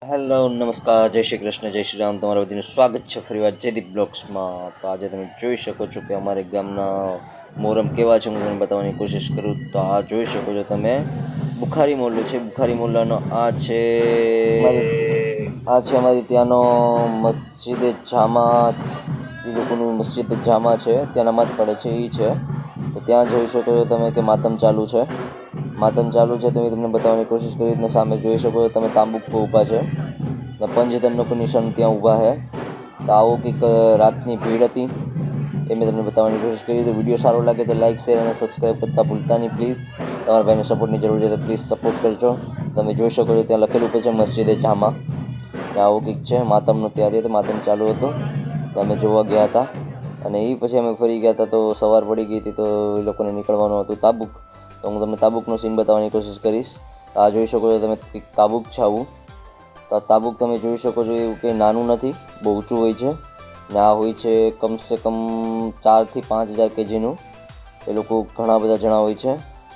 Hello નમસ્કાર, જય શ્રી કૃષ્ણ, જય શ્રી રામ. તમારા બધાનું સ્વાગત છે ફરીવાર જયદીપ બ્લોગ્સમાં. તો આજે તમે જોઈ શકો છો કે અમારે ગામના મોહરમ કેવા છે, હું તમને બતાવવાની કોશિશ કરું. તો આ જોઈ શકો છો તમે, બુખારી મોહલ્લો છે. બુખારી મોહલ્લાનો આ છે અમારી ત્યાંનો મસ્જિદ જામા, એ લોકોનું મસ્જિદ જામા છે, ત્યાં નમાજ પડે છે એ છે. તો ત્યાં જોઈ શકો છો તમે કે માતમ ચાલુ છે. માતમ ચાલુ છે તો એ તમને બતાવવાની કોશિશ કરી. ને સામે જોઈ શકો છો તમે તાંબુક ઊભા છે ને પંચતનનો પણ નિશાન ત્યાં ઊભા છે. તો આવો કંઈક રાતની ભીડ હતી એ મેં તમને બતાવવાની કોશિશ કરી. તો વિડીયો સારો લાગે તો લાઇક શેર અને સબસ્ક્રાઈબ કરતા ભૂલતા નહીં પ્લીઝ. તમારા ભાઈને સપોર્ટની જરૂર છે તો પ્લીઝ સપોર્ટ કરજો. તમે જોઈ શકો છો ત્યાં લખેલું છે મસ્જિદે જામા. ત્યાં આવું કંઈક છે. માતમનું ત્યારે હતું, માતમ ચાલુ હતો તો અમે જોવા ગયા હતા. અને એ પછી અમે ફરી ગયા હતા તો સવાર પડી ગઈ હતી તો એ લોકોને નીકળવાનું હતું તાબુક. તો હું તમને તાબુકનો સીન બતાવવાની કોશિશ કરીશ. આ જોઈ શકો છો તમે તાબુક છે આવું. તો આ તાબુક તમે જોઈ શકો છો એવું કંઈ નાનું નથી, બહુ ઊંચું હોય છે. ને આ હોય છે કમસે કમ 4,000 થી 5,000 kgનું. એ લોકો ઘણા બધા જણા હોય છે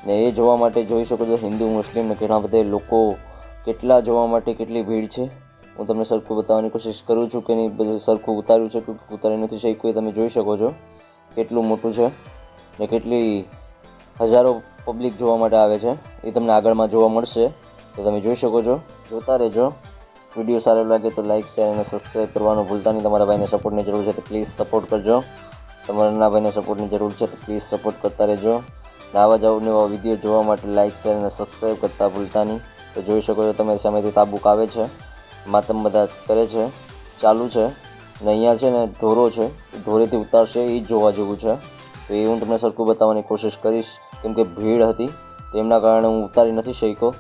ને એ જોવા માટે જોઈ શકો છો હિન્દુ મુસ્લિમ ને ઘણા બધા લોકો કેટલા જોવા માટે કેટલી ભીડ છે. હું તમને સરખું બતાવવાની કોશિશ કરું છું કે નહીં, બધું સરખું ઉતાર્યું છે કે ઉતારી નથી શક્યું. તમે જોઈ શકો છો કેટલું મોટું છે ને કેટલી હજારો પબ્લિક જોવા માટે આવે છે. એ તમને આગળમાં જોવા મળશે તો તમે જોઈ શકો છો. જોતા રહેજો. વિડીયો સારો લાગે તો લાઇક શેર અને સબસ્ક્રાઈબ કરવાનું ભૂલતા નહીં. તમારા ભાઈને સપોર્ટની જરૂર છે તો પ્લીઝ સપોર્ટ કરજો. તમારા નાના ભાઈને સપોર્ટની જરૂર છે તો પ્લીઝ સપોર્ટ કરતા રહેજો. ને આવા જ અવનવા વિડીયો જોવા માટે લાઇક શેર અને સબસ્ક્રાઈબ કરતા ભૂલતા નહીં. તો જોઈ શકો છો તમે સામેથી તાબુક આવે છે, માતમ બધા કરે છે, ચાલુ છે. ને અહીંયા છે ને ઢોરો છે, ઢોરેથી ઉતારશે એ જ જોવા જેવું છે. તો એ હું તમને સરખું બતાવવાની કોશિશ કરીશ કેમ કે ભીડ હતી તો એમના કારણે હું ઉતારી નથી શક્યો.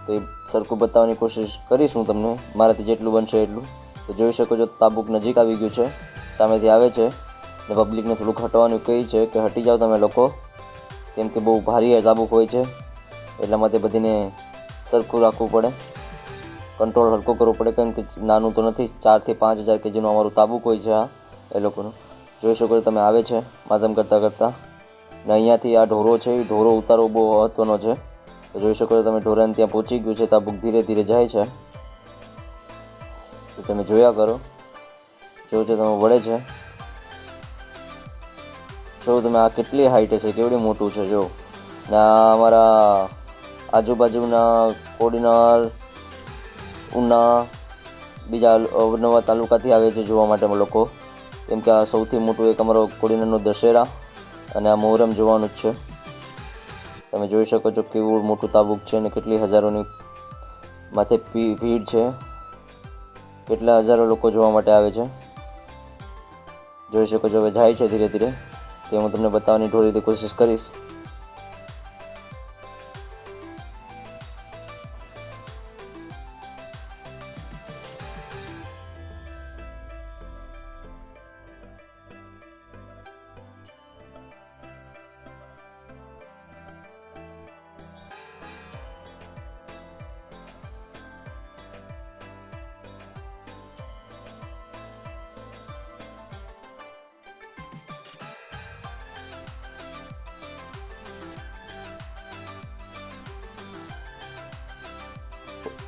તો એ સરખું બતાવવાની કોશિશ કરીશ હું તમને, મારાથી જેટલું બનશે એટલું. તો જોઈ શકો છો તાબુક નજીક આવી ગયું છે, સામેથી આવે છે ને પબ્લિકને થોડુંક હટવાનું કહે છે કે હટી જાઓ તમે લોકો, કેમ કે બહુ ભારી તાબુક હોય છે. એટલા માટે બધીને સરખું રાખવું પડે, કંટ્રોલ હલકો કરવો પડે કેમ કે નાનું તો નથી. 4,000 થી 5,000 kgનું અમારું તાબુક હોય છે આ એ લોકોનું. જોઈ શકો છો તમે આવે છે માતમ કરતાં કરતાં. ને અહીંયાથી આ ઢોરો છે એ ઢોરો ઉતારવો બહુ મહત્ત્વનો છે. તો જોઈ શકો છો તમે ઢોરાને ત્યાં પહોંચી ગયું છે. તાબુક ધીરે ધીરે જાય છે તો તમે જોયા કરો. જો તમે વળે છે, જો તમે આ કેટલી હાઈટ હશે, કેવડી મોટું છે. જો ને આ અમારા આજુબાજુના કોડીનાર, ઉના, બીજા નવા તાલુકાથી આવે છે જોવા માટે લોકો. કેમ કે આ સૌથી મોટું એક અમારો કોડીનારનો દશેરા અને આ મોહરમ જોવાનું જ છે. તમે જોઈ શકો છો કેવું મોટું તાબુક છે અને કેટલી હજારોની માથે ભીડ છે. કેટલા હજારો લોકો જોવા માટે આવે છે. જોઈ શકો છો હવે જાય છે ધીરે ધીરે. તે હું તમને બતાવવાની થોડી કોશિશ કરીશ.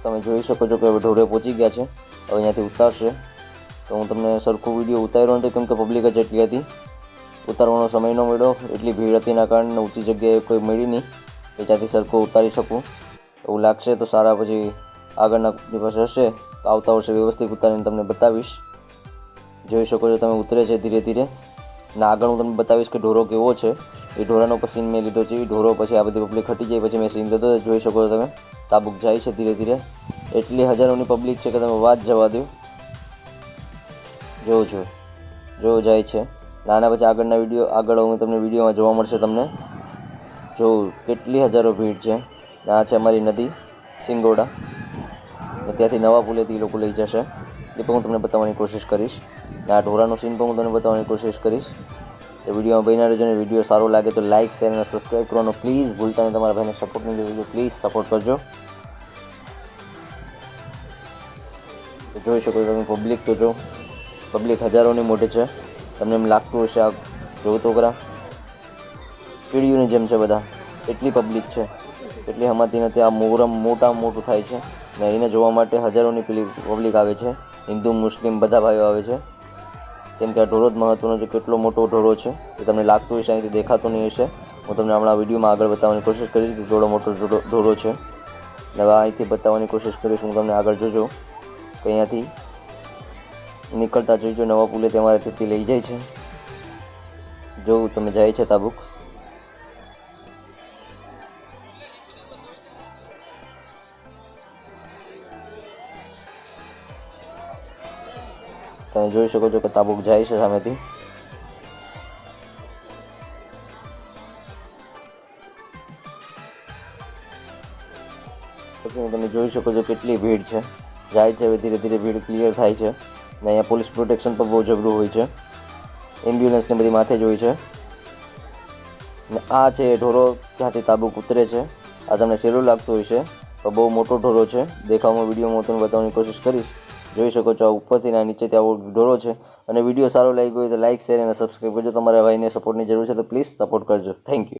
તમે જોઈ શકો છો કે હવે ઢોરે પહોંચી ગયા છે. હવે અહીંયાથી ઉતારશે તો હું તમને સરખું વિડીયો ઉતાર્યો નથી કેમ કે પબ્લિક જ એટલી હતી. ઉતારવાનો સમય ન મળ્યો, એટલી ભીડ હતી એના કારણે ઊંચી જગ્યાએ કોઈ મળી નહીં કે જ્યાંથી સરખું ઉતારી શકું. એવું લાગશે તો સારા પછી આગળના દિવસ હશે તો આવતા વર્ષે વ્યવસ્થિત ઉતારીને તમને બતાવીશ. જોઈ શકો છો તમે ઉતરે છે ધીરે ધીરે. ને આગળ હું તમને બતાવીશ કે ઢોરો કેવો છે. એ ઢોરાનો પછી સીન મેં લીધો છે. એ ઢોરો પછી આ બધી પબ્લિક હટી જાય પછી મેં સીન લીધો. જોઈ શકો છો તમે તાબુક જાય છે ધીરે ધીરે. એટલી હજારોની પબ્લિક છે કે તમે વાત જવા દો. જો જાય છે. આના પછી આગળના વિડીયો આગળ હું તમને વિડીયોમાં જોવા મળશે તમને. જો કેટલી હજારો ભીડ છે. આ છે અમારી નદી સિંગોડા ને ત્યાંથી નવા પુલેથી એ લોકો લઈ જશે. એ પણ હું તમને બતાવવાની કોશિશ કરીશ. ને આ ઢોરાનો સીન પણ હું તમને બતાવવાની કોશિશ કરીશ. એ વિડીયોમાં બન્યા રહેજો. ને વિડીયો સારો લાગે તો લાઇક શેર અને સબસ્ક્રાઈબ કરવાનો પ્લીઝ ભૂલતા નહીં. તમારા ભાઈને સપોર્ટની જરૂર છે, પ્લીઝ સપોર્ટ કરજો. તો જોઈ શકો છો તમે પબ્લિક તો જો પબ્લિક હજારોની મોટી છે. તમને એમ લાગતું હશે આ જોવું તો ખરા કીડીઓની જેમ છે બધા. એટલી પબ્લિક છે, એટલી હમાતી નથી. આ મોહરમ મોટામાં મોટું થાય છે. ને એને જોવા માટે હજારોની પબ્લિક આવે છે. હિન્દુ મુસ્લિમ બધા ભાઈઓ આવે છે, કેમ કે આ ઢોરો જ મહત્ત્વનો છે. કેટલો મોટો ઢોરો છે એ તમને લાગતું હશે, અહીંથી દેખાતો નહીં હશે. હું તમને હમણાં વિડીયોમાં આગળ બતાવવાની કોશિશ કરીશ કે કેવડો મોટો ઢોરો છે. હવે અહીંથી બતાવવાની કોશિશ કરીશ હું તમને. આગળ જોજો કે અહીંયાથી નીકળતા જોઈજો નવા પુલે તમારાથી લઈ જાય છે. જોવું તમે જાય છે તાબુક. તમે જોઈ શકો છો કે તાબુક જાય છે સામેથી. તમે જોઈ શકો છો કેટલી ભીડ છે. જાય છે હવે ધીરે ધીરે ભીડ ક્લિયર થાય છે. ને અહીંયા પોલીસ પ્રોટેક્શન પણ બહુ જબરું હોય છે. એમ્બ્યુલન્સને બધી માથે જ હોય છે. ને આ છે એ ઢોરો ત્યાંથી તાબુક ઉતરે છે. આ તમને સહેલું લાગતું હોય છે પણ બહુ મોટો ઢોરો છે. દેખાવમાં વિડીયોમાં હું તમને બતાવવાની કોશિશ કરીશ. જોઈ શકો છો આ ઉપરથી ના નીચેથી આવો ઢોરો છે. અને વિડીયો સારો લાગ્યો હોય તો લાઇક શેર અને સબસ્ક્રાઈબ કરજો. તમારા ભાઈને સપોર્ટની જરૂર છે તો પ્લીઝ સપોર્ટ કરજો. Thank you.